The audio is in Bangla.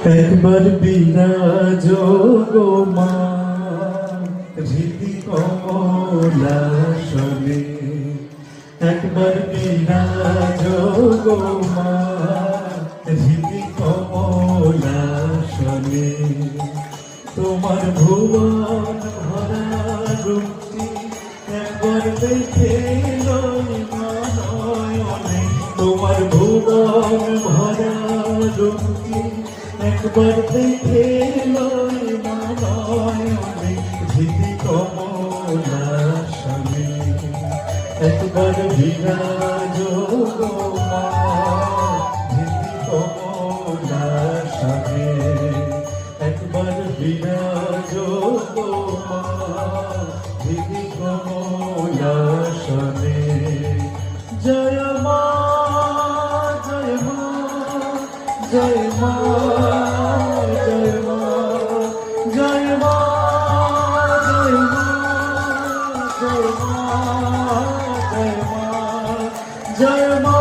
একবার বিরাজ গো মা হৃদি কমলাসনে, একবার বিরাজ গো মা হৃদি কমলাসনে। তোমার ভুবন ভরা রূপটি একবার দেখে লই নয়নে, তোমার ভুবন ভরা রূপটি একবার দেখে লই নয়নে। হৃদি কমলাসনে, একবার বিরাজ গো মা হৃদি কমলাসনে, একবার বিরাজ গো মা হৃদি কমলাসনে। জয় মা জয় মা জয় মা জয় মা জয় মা জয় মা জয় মা জয় মা জয় মা